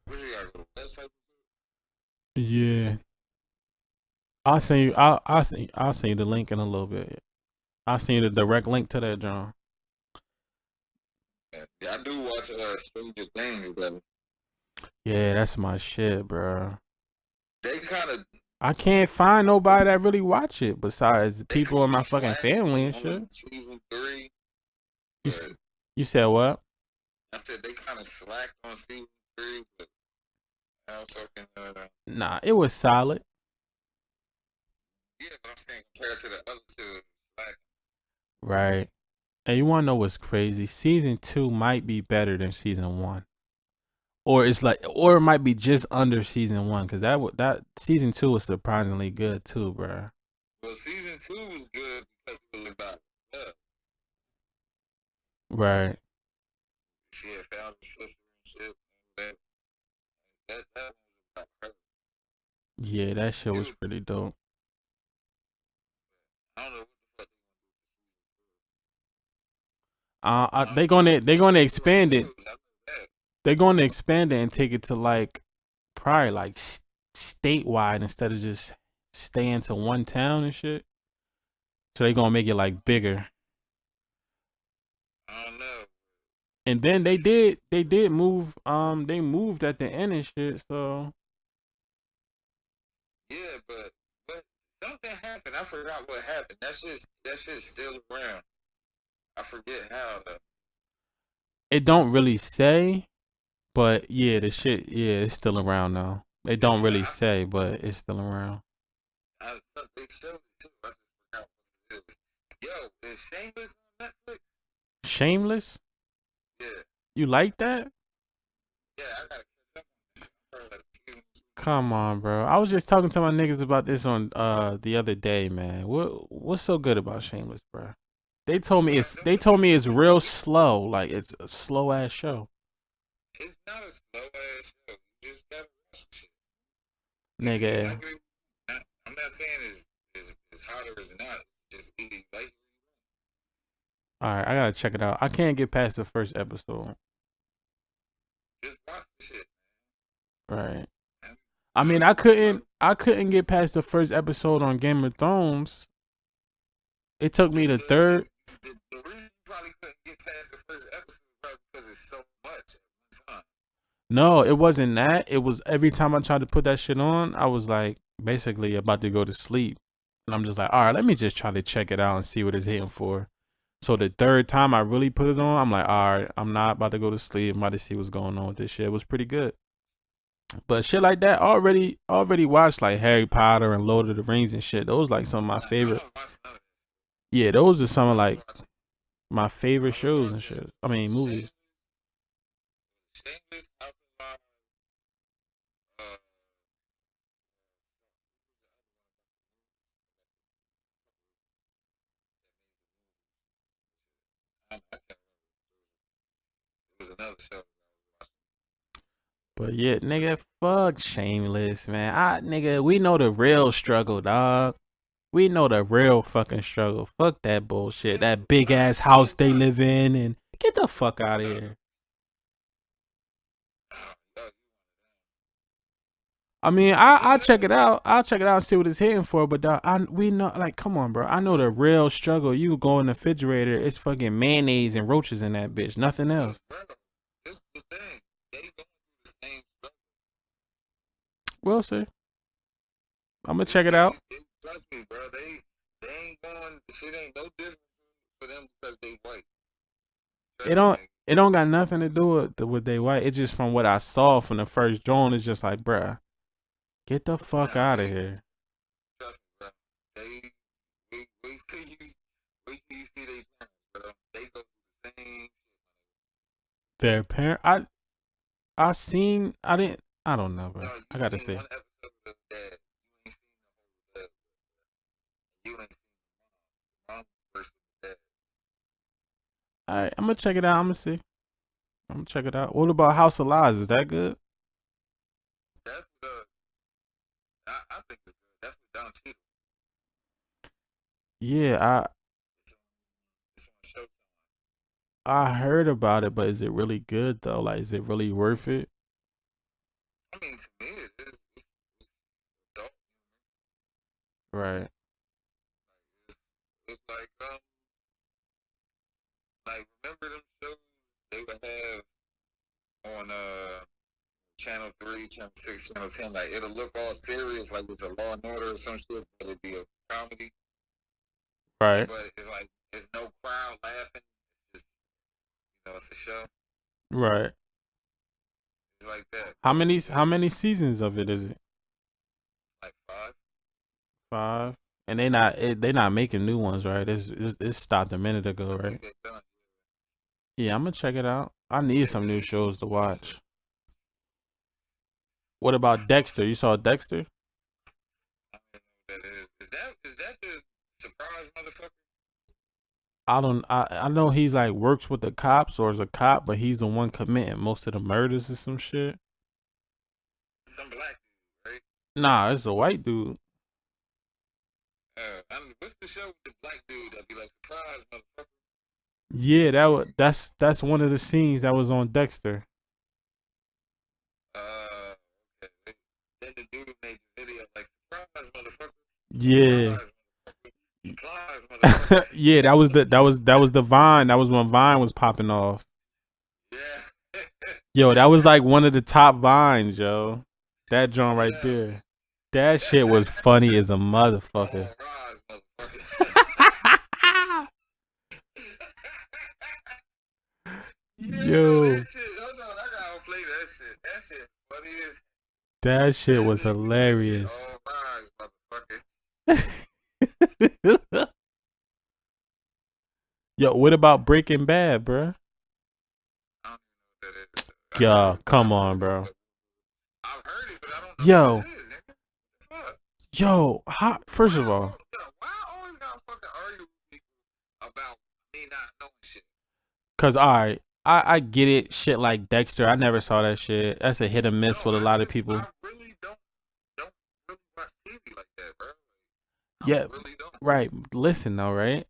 [SPEAKER 2] Where you gotta go? Website?
[SPEAKER 1] Yeah. I'll send you the link in a little bit. I'll send you the direct link to that, John.
[SPEAKER 2] Yeah, I do watch Stranger Things, but
[SPEAKER 1] Yeah, that's my shit, bro.
[SPEAKER 2] they kind of
[SPEAKER 1] I can't find nobody that really watch it besides
[SPEAKER 2] they
[SPEAKER 1] people in
[SPEAKER 2] kind
[SPEAKER 1] my
[SPEAKER 2] of
[SPEAKER 1] fucking
[SPEAKER 2] slacked
[SPEAKER 1] family and
[SPEAKER 2] on
[SPEAKER 1] shit.
[SPEAKER 2] season 3,
[SPEAKER 1] You
[SPEAKER 2] but
[SPEAKER 1] you said what?
[SPEAKER 2] I said they kind of slacked on season 3, but I'm fucking
[SPEAKER 1] Nah, it was solid.
[SPEAKER 2] yeah, but I'm saying compared to the other two, like
[SPEAKER 1] Right. And you wanna know what's crazy? Season 2 might be better than season 1. Or it's like, or it might be just under season 1, because that season 2 was surprisingly good too, bro.
[SPEAKER 2] well, season 2 was good because it was about love.
[SPEAKER 1] Right.
[SPEAKER 2] She had found her sister and shit. That was about her.
[SPEAKER 1] Yeah, that shit
[SPEAKER 2] It
[SPEAKER 1] was
[SPEAKER 2] was,
[SPEAKER 1] pretty dope.
[SPEAKER 2] I don't know what the fuck. I
[SPEAKER 1] They
[SPEAKER 2] don't know.
[SPEAKER 1] gonna
[SPEAKER 2] They do
[SPEAKER 1] expand it.
[SPEAKER 2] shows. I know that.
[SPEAKER 1] They're gonna expand it and take it to like probably like statewide instead of just staying to one town and shit. So they gonna make it like bigger.
[SPEAKER 2] I don't know.
[SPEAKER 1] And then they did move they moved at the end and shit. So
[SPEAKER 2] Yeah, but something happened. I forgot what happened. That shit's still around. I forget how though.
[SPEAKER 1] it don't really say, but yeah, the shit it's still around now. It
[SPEAKER 2] It's
[SPEAKER 1] don't
[SPEAKER 2] still,
[SPEAKER 1] really say, but it's still around.
[SPEAKER 2] they showed it too. I just forgot what it is. Yo, is Shameless on Netflix?
[SPEAKER 1] Shameless?
[SPEAKER 2] Yeah,
[SPEAKER 1] You like that?
[SPEAKER 2] yeah. I gotta catch up.
[SPEAKER 1] Come on, bro. I was just talking to my niggas about this on the other day, man. What's so good about Shameless, bro? They told me it's real slow, like it's a slow ass show.
[SPEAKER 2] It's not a slow ass show. You just gotta watch the shit. If you
[SPEAKER 1] Nigga.
[SPEAKER 2] like it, I'm not saying it's hot or it's not. Just either you like it.
[SPEAKER 1] Alright, I gotta check it out. I can't get past the first episode.
[SPEAKER 2] Just watch the shit.
[SPEAKER 1] Right.
[SPEAKER 2] Man.
[SPEAKER 1] I mean I couldn't get past the first episode on Game of Thrones. It took me the third.
[SPEAKER 2] The reason you probably couldn't get past the first episode probably because it's so much at one time.
[SPEAKER 1] No, it wasn't that. It was every time I tried to put that shit on, I was like basically about to go to sleep. And I'm just like, all right, let me just try to check it out and see what it's hitting for. So the third time I really put it on, I'm like, all right, I'm not about to go to sleep. I'm about to see what's going on with this shit. It was pretty good. But shit like that, already watched like Harry Potter and Lord of the Rings and shit. Those like some of my
[SPEAKER 2] I
[SPEAKER 1] favorite.
[SPEAKER 2] don't watch none of
[SPEAKER 1] Yeah, those are some of
[SPEAKER 2] that.
[SPEAKER 1] like my favorite
[SPEAKER 2] I was
[SPEAKER 1] shows and
[SPEAKER 2] watching
[SPEAKER 1] shit. I mean movies.
[SPEAKER 2] Shameless, House of Lies, uh, I can't remember. It was another show.
[SPEAKER 1] But yeah, nigga, fuck Shameless, man. Nigga, we know the real struggle, dog. We know the real fucking struggle. Fuck that bullshit. That big ass house they live in and get the fuck out of here. I mean, I check it out. I'll check it out and see what it's hitting for. But dog, we know, like, come on, bro. I know the real struggle. You go in the refrigerator, it's fucking mayonnaise and roaches in that bitch. Nothing else.
[SPEAKER 2] This is the thing. They go through the same stuff.
[SPEAKER 1] We'll see. I'm gonna check it out.
[SPEAKER 2] Trust me, bro. They ain't going. Shit ain't no different for them because they white.
[SPEAKER 1] It don't got nothing to do with they white. It's just from what I saw from the first joint. It's just like, bruh, get the fuck out of here.
[SPEAKER 2] Trust me, bro. Wait till you see they parents, bro. They go through the same shit.
[SPEAKER 1] Their parent, I don't know, bro.
[SPEAKER 2] No,
[SPEAKER 1] I
[SPEAKER 2] you
[SPEAKER 1] gotta
[SPEAKER 2] seen
[SPEAKER 1] see.
[SPEAKER 2] one episode of Dad. You ain't seen the whole Dad. You ain't seen the mom versus Dad.
[SPEAKER 1] All right, I'm gonna check it out. I'm gonna see. I'm gonna check it out. What about House of Lies? Is that good?
[SPEAKER 2] That's I think it's good. That's what Don Cheadle.
[SPEAKER 1] Yeah,
[SPEAKER 2] It's on Showtime.
[SPEAKER 1] I heard about it, but is it really good though? Like, is it really worth it?
[SPEAKER 2] I mean, to me, it is. It's adult.
[SPEAKER 1] Right.
[SPEAKER 2] It's like remember them shows they would have on Channel 3, Channel 6, Channel 10. Like, it'll look all serious, like it's a Law and Order or some shit, but it'll be a comedy.
[SPEAKER 1] Right.
[SPEAKER 2] But it's like, there's no crowd laughing. It's just, it's a show.
[SPEAKER 1] Right.
[SPEAKER 2] It's like that.
[SPEAKER 1] How many seasons of it is it?
[SPEAKER 2] Like 5.
[SPEAKER 1] 5. And they not making new ones, right? It's stopped a minute ago, right? Yeah, I'm gonna check it out. I need some new shows to watch. What about Dexter? You saw Dexter?
[SPEAKER 2] I don't know what that is. Is that the surprise motherfucker?
[SPEAKER 1] I know he's like works with the cops or is a cop, but he's the one committing most of the murders or some shit.
[SPEAKER 2] Some black dude, right?
[SPEAKER 1] Nah, it's a white dude.
[SPEAKER 2] What's the show with the black dude that be like, surprise motherfucker?
[SPEAKER 1] Yeah, that's one of the scenes that was on Dexter.
[SPEAKER 2] Okay. Then the dude made the video like, surprise motherfucker.
[SPEAKER 1] Yeah.
[SPEAKER 2] Surprise motherfucker.
[SPEAKER 1] Yeah, that was the Vine. That was when Vine was popping off.
[SPEAKER 2] Yeah.
[SPEAKER 1] Yo, that was like one of the top Vines, yo. That joint right there. That shit was funny as a motherfucker. Yo.
[SPEAKER 2] That shit, hold on, I gotta play that shit. That shit funny as.
[SPEAKER 1] That shit was hilarious. Yo, what about Breaking Bad, bro?
[SPEAKER 2] I don't know what that is.
[SPEAKER 1] Yo, come on, bro.
[SPEAKER 2] I've heard it, but I don't know what it is, nigga. Fuck.
[SPEAKER 1] Yo, first of all,
[SPEAKER 2] why I always gotta fucking argue with people about me not knowing shit?
[SPEAKER 1] Cause alright, I get it. Shit like Dexter, I never saw that shit. That's a hit or miss with a lot of people.
[SPEAKER 2] I really don't really watch TV like that, bro.
[SPEAKER 1] Yeah,
[SPEAKER 2] really don't.
[SPEAKER 1] Right. Listen though, right?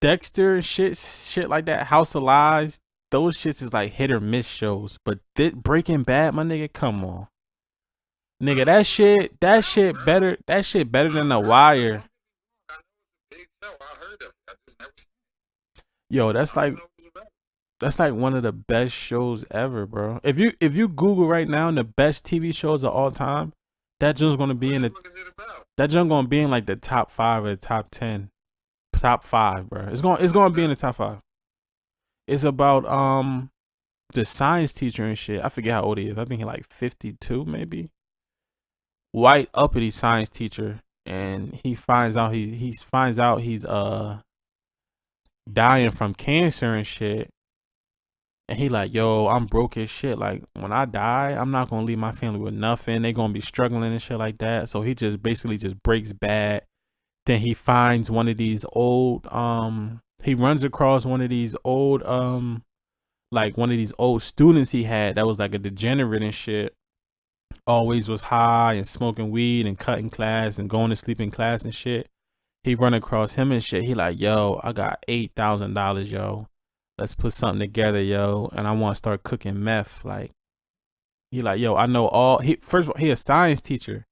[SPEAKER 1] Dexter, shit like that. House of Lies, those shits is like hit or miss shows. But Breaking Bad, my nigga, come on, nigga, that shit better. That shit better than The Wire. Yo, that's like one of the best shows ever, bro. If you Google right now the best TV shows of all time, that joint's gonna be gonna be in like the top 5 or the top 10. Top 5, bro. It's gonna be in the top 5. It's about the science teacher and shit. I forget how old he is. I think he's like 52, maybe. White uppity science teacher, and he finds out he's dying from cancer and shit. And he like, yo, I'm broke as shit. Like, when I die, I'm not gonna leave my family with nothing. They gonna be struggling and shit like that. So he just basically just breaks bad. Then he finds one of these old he runs across one of these old students he had that was like a degenerate and shit. Always was high and smoking weed and cutting class and going to sleep in class and shit. He run across him and shit. He like, yo, I got $8,000, yo. Let's put something together, yo. And I want to start cooking meth. Like, he like, yo, I know first of all, he a science teacher.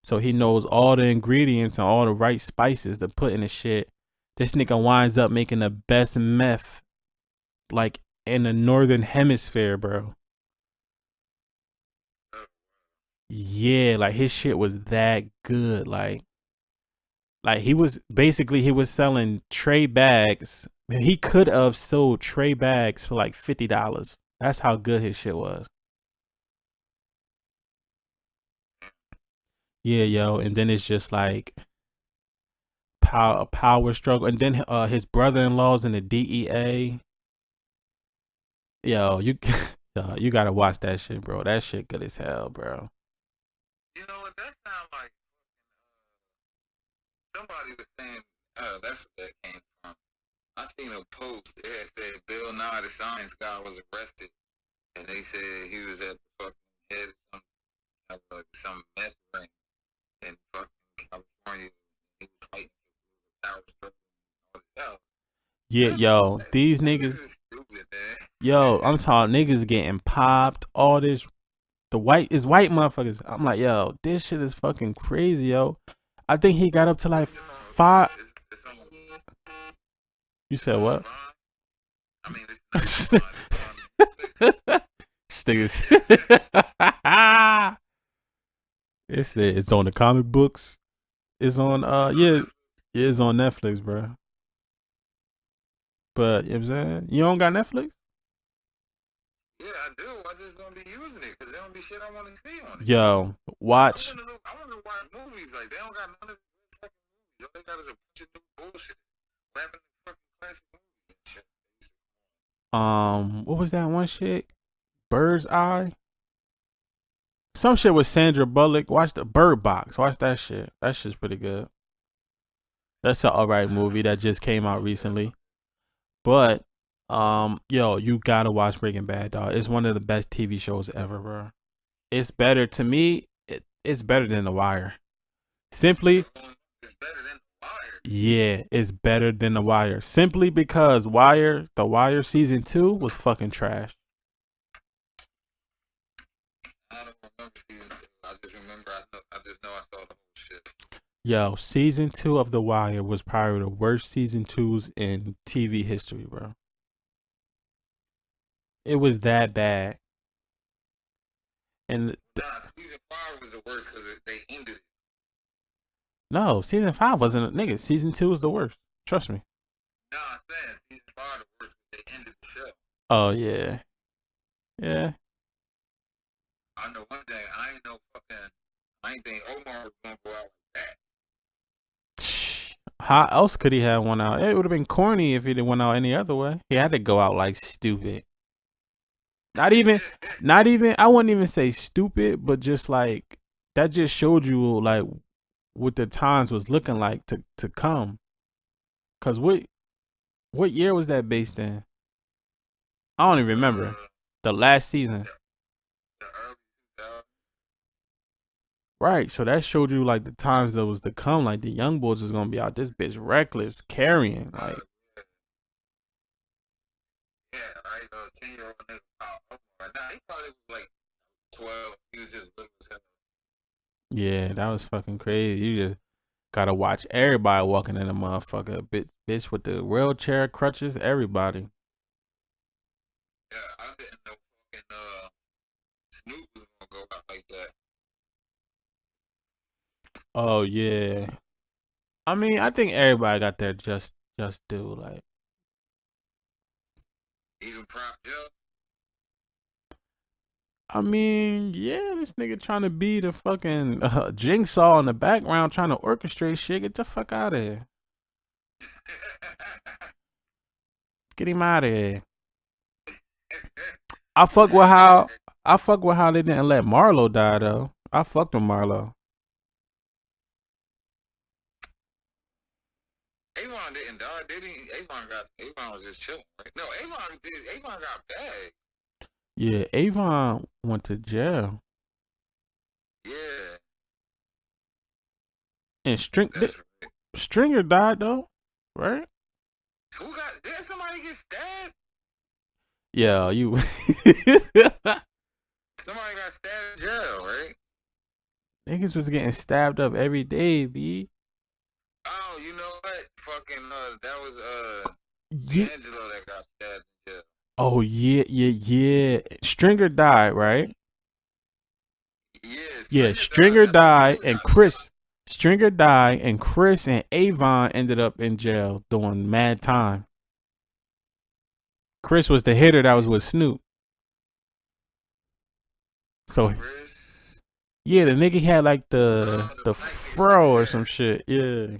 [SPEAKER 1] So he knows all the ingredients and all the right spices to put in the shit. This nigga winds up making the best meth, like, in the northern hemisphere, bro. Yeah, like, his shit was that good. Like he was selling tray bags. He could have sold tray bags for like $50. That's how good his shit was. Yeah, yo, and then it's just like power struggle, and then his brother-in-law's in the DEA. Yo, you gotta watch that shit, bro. That shit good as hell, bro.
[SPEAKER 2] You know what? That sound like somebody was saying. That's where that came from. I seen a post. It had said Bill Nye the Science Guy was arrested, and they said he was at the fucking head of some meth ring in fucking California. He was fighting for power struggle.
[SPEAKER 1] Yeah, yo, these niggas. Yo, I'm talking niggas getting popped. All this, white motherfuckers. I'm like, yo, this shit is fucking crazy, yo. I think he got up to like 5. You said what? niggas. It's on the comic books. It's on it's on Netflix, bro. But you know what I'm saying? You don't got Netflix?
[SPEAKER 2] Yeah, I do. I just don't be using it because there don't be shit I want to see on it.
[SPEAKER 1] Yo, watch.
[SPEAKER 2] I want to watch movies. Like, they don't got none of the fucking movies. All they got is a bunch of new bullshit. Rapping the fucking classic movies and shit.
[SPEAKER 1] What was that one shit? Bird's Eye? Some shit with Sandra Bullock. Watch the Bird Box. Watch that shit. That shit's pretty good. That's an alright movie that just came out recently. But yo, you gotta watch Breaking Bad, dog. It's one of the best TV shows ever, bro. It's better to me. It's better than The Wire. Simply,
[SPEAKER 2] It's better than The Wire.
[SPEAKER 1] yeah, it's better than The Wire. Simply because The Wire season 2 was fucking trash.
[SPEAKER 2] I don't remember season 2. I just remember. I just know I saw the whole shit.
[SPEAKER 1] Yo, season 2 of The Wire was probably the worst season 2s in TV history, bro. It was that bad. And
[SPEAKER 2] Season 5 was the worst because they ended it.
[SPEAKER 1] no, season 5 wasn't nigga. Season 2 was the worst. Trust me.
[SPEAKER 2] Nah, I'm saying season 5 the worst because they ended the show.
[SPEAKER 1] Oh yeah. Yeah.
[SPEAKER 2] I know one thing. I ain't think Omar was gonna go out like that.
[SPEAKER 1] How else could he have went out? It would have been corny if he didn't went out any other way. He had to go out like stupid. Not even I wouldn't even say stupid, but just like that just showed you like what the times was looking like to come. Cause what year was that based in? I don't even remember. The last season.
[SPEAKER 2] The early 2000s.
[SPEAKER 1] Right, so that showed you like the times that was to come. Like the young boys is gonna be out this bitch reckless, carrying. Like,
[SPEAKER 2] yeah, right. 10-year-old nigga out Omar. Nah, he probably was like 12. He was just little as hell.
[SPEAKER 1] yeah, that was fucking crazy. You just gotta watch everybody walking in the motherfucker, bitch with the wheelchair, crutches, everybody.
[SPEAKER 2] Yeah, I didn't know fucking Snoop was gonna go out like that.
[SPEAKER 1] Oh yeah, I mean, I think everybody got their just due. Like,
[SPEAKER 2] Even Prop Joe.
[SPEAKER 1] I mean, yeah, this nigga trying to be the fucking jigsaw in the background, trying to orchestrate shit. Get the fuck out of here. Get him out of here. I fuck with how they didn't let Marlo die though. I fucked with Marlo.
[SPEAKER 2] Avon didn't die. Avon was just chilling. Right? No, Avon got bad.
[SPEAKER 1] Yeah, Avon went to jail.
[SPEAKER 2] Yeah.
[SPEAKER 1] And
[SPEAKER 2] Right.
[SPEAKER 1] Stringer died though, right?
[SPEAKER 2] Did somebody get stabbed?
[SPEAKER 1] Yeah, you.
[SPEAKER 2] Somebody got stabbed in jail, right?
[SPEAKER 1] Niggas was getting stabbed up every day, B.
[SPEAKER 2] Oh, you know what? Fucking that was
[SPEAKER 1] Yeah.
[SPEAKER 2] D'Angelo that got stabbed in jail.
[SPEAKER 1] Oh yeah. Stringer died, right?
[SPEAKER 2] Yeah.
[SPEAKER 1] Stringer died, and Stringer died, and Chris and Avon ended up in jail doing mad time. Chris was the hitter that was with Snoop. So
[SPEAKER 2] Chris.
[SPEAKER 1] yeah, the nigga had like the fro or some shit. Yeah.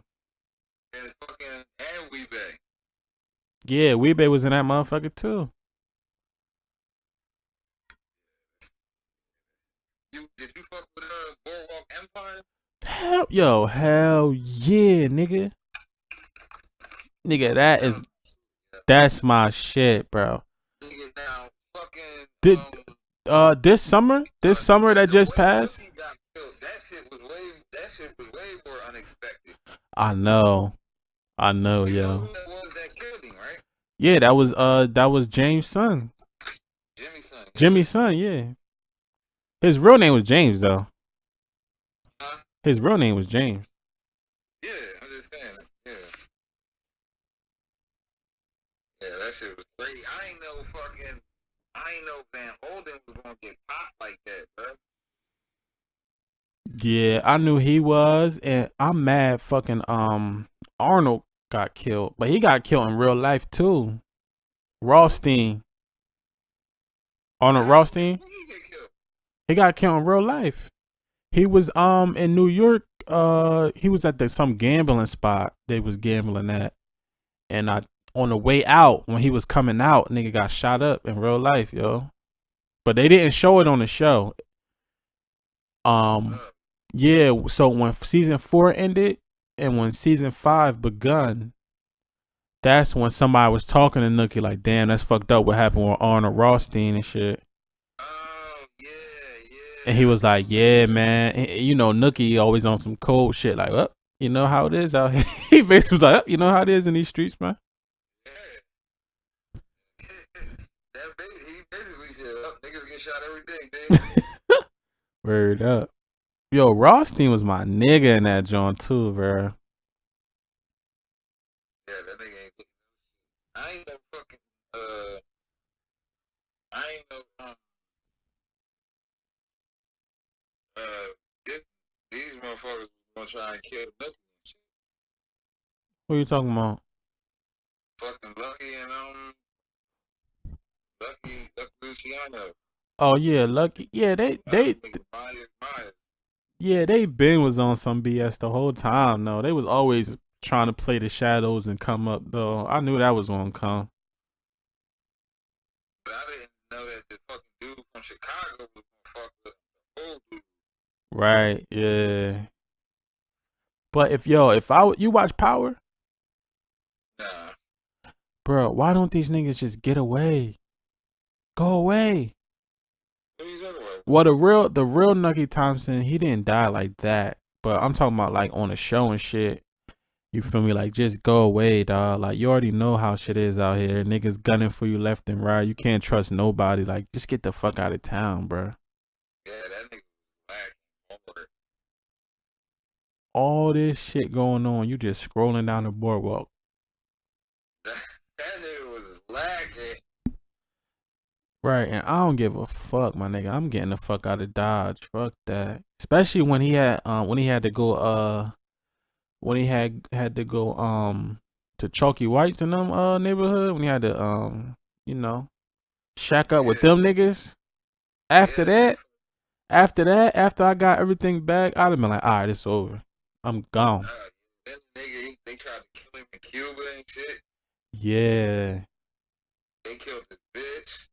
[SPEAKER 2] And fucking and Wee-Bey.
[SPEAKER 1] Yeah, Wee-Bey was in that motherfucker too.
[SPEAKER 2] Did you fuck with Boardwalk Empire?
[SPEAKER 1] Hell yeah, nigga. Nigga, that's my shit, bro.
[SPEAKER 2] Nigga, now fucking
[SPEAKER 1] This summer that just passed.
[SPEAKER 2] That shit was way more unexpected.
[SPEAKER 1] I know,
[SPEAKER 2] You know
[SPEAKER 1] yo.
[SPEAKER 2] who that was that killed him, right?
[SPEAKER 1] Yeah, that was James' son. Jimmy's son, yeah. His real name was James though.
[SPEAKER 2] Huh?
[SPEAKER 1] His real name was James.
[SPEAKER 2] Yeah, I'm just saying. Yeah, that shit was crazy. I ain't ain't know Van Holden was gonna get popped like that, bro.
[SPEAKER 1] Yeah, I knew he was, and I'm mad fucking Arnold got killed. But he got killed in real life too. Rothstein. Arnold Rothstein.
[SPEAKER 2] He get killed.
[SPEAKER 1] He got killed in real life. He was in New York. He was at some gambling spot they was gambling at. And on the way out, when he was coming out, nigga got shot up in real life, yo. But they didn't show it on the show. Yeah, so when season 4 ended and when season 5 begun, that's when somebody was talking to Nookie like, damn, that's fucked up what happened with Arnold Rothstein and shit.
[SPEAKER 2] Oh, yeah.
[SPEAKER 1] And he was like, yeah, man. And, you know, Nookie always on some cold shit like, well, you know how it is out here. He basically was like, you know how it is in these streets, man.
[SPEAKER 2] Yeah. He basically said, niggas get shot every day, dude.
[SPEAKER 1] Word up. Yo, Rothstein was my nigga in that joint too, bro.
[SPEAKER 2] Yeah, that nigga ain't. I ain't no fucking. I ain't no these motherfuckers gonna try and kill Lucky and shit.
[SPEAKER 1] What you talking about?
[SPEAKER 2] Fucking Lucky and Lucky Luciano.
[SPEAKER 1] Oh yeah, Lucky. Yeah, they yeah, they been was on some BS the whole time. No, they was always trying to play the shadows and come up though. I knew that was gonna come.
[SPEAKER 2] But I didn't know that the fucking dude from Chicago was gonna fuck with the old dude.
[SPEAKER 1] Right, yeah. But if you watch Power?
[SPEAKER 2] Nah.
[SPEAKER 1] Bro, why don't these niggas just get away? Go away.
[SPEAKER 2] What are you talking about?
[SPEAKER 1] Well, the real Nucky Thompson, he didn't die like that. But I'm talking about like on a show and shit. You feel me? Like, just go away, dog. Like, you already know how shit is out here. Niggas gunning for you left and right. You can't trust nobody. Like, just get the fuck out of town, bro.
[SPEAKER 2] Yeah, that nigga was lacking.
[SPEAKER 1] All this shit going on, you just scrolling down the boardwalk.
[SPEAKER 2] That nigga was lacking.
[SPEAKER 1] Right, and I don't give a fuck, my nigga. I'm getting the fuck out of Dodge. Fuck that. Especially when he had to go when he had to go to Chalky Whites in them neighborhood, when he had to you know, shack up with them niggas. After that, after I got everything back, I'd have been like, all right, it's over. I'm gone.
[SPEAKER 2] That nigga, they tried to kill him in Cuba and shit.
[SPEAKER 1] Yeah.
[SPEAKER 2] They killed his bitch.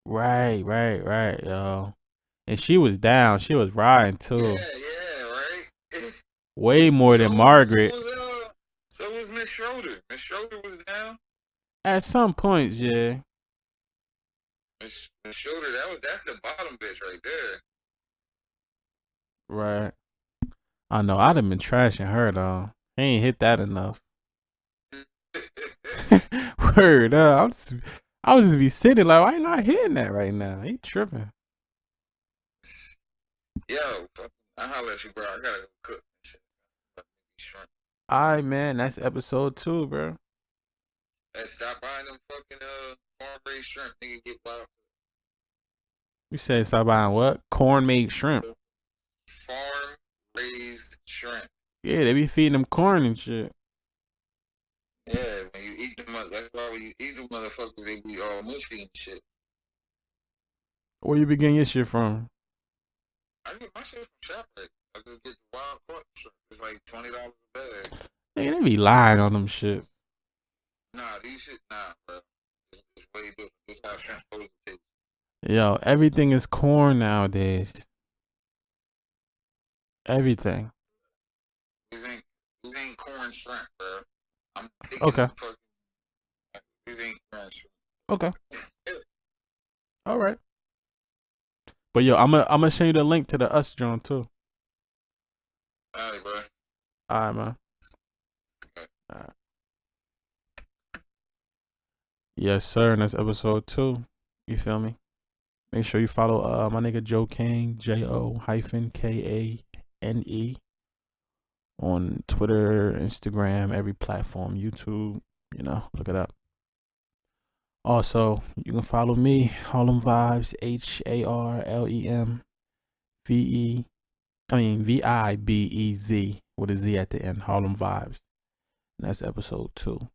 [SPEAKER 1] Right, yo. And she was down. She was riding too.
[SPEAKER 2] Yeah, right.
[SPEAKER 1] Way more than Margaret.
[SPEAKER 2] So was Miss Schroeder. Miss Schroeder was down.
[SPEAKER 1] At some points, yeah.
[SPEAKER 2] Miss Schroeder, that's the bottom bitch right there.
[SPEAKER 1] Right. I know. I'd have been trashing her though. He ain't hit that enough. Word up. I was just be sitting like, why you not hitting that right now? He tripping.
[SPEAKER 2] Yo, I holler at you, bro. I gotta go cook shrimp.
[SPEAKER 1] Alright, man. That's episode 2, bro.
[SPEAKER 2] Hey, stop buying them fucking farm-raised shrimp. Nigga get wild.
[SPEAKER 1] You said stop buying what? Corn-made shrimp.
[SPEAKER 2] Farm-raised shrimp.
[SPEAKER 1] Yeah, they be feeding them corn and shit.
[SPEAKER 2] Yeah, when you eat them, that's why when you eat them motherfuckers, they be all mushy and shit.
[SPEAKER 1] Where you be getting your shit from?
[SPEAKER 2] I get my shit from ShopRite. I just get the wild caught shrimp. It's like $20 a bag.
[SPEAKER 1] Nigga, they be lying on them shit.
[SPEAKER 2] Nah, these shit, bro. It's way different. This how shrimp supposed to taste.
[SPEAKER 1] Yo, everything is corn nowadays. Everything.
[SPEAKER 2] These ain't corn shrimp, bro. I'm taking
[SPEAKER 1] okay.
[SPEAKER 2] These ain't corn shrimp.
[SPEAKER 1] Okay. All right. But yo, I'm gonna send you the link to the Us John too.
[SPEAKER 2] All right, bro.
[SPEAKER 1] All right, man.
[SPEAKER 2] Okay.
[SPEAKER 1] All right. Yes, sir. And that's episode 2. You feel me? Make sure you follow my nigga Jo-Kane, JO-Kane on Twitter, Instagram, every platform, YouTube. You know, look it up. Also, you can follow me, Harlem Vibez, Vibez with a Z at the end, Harlem Vibez. And that's episode 2.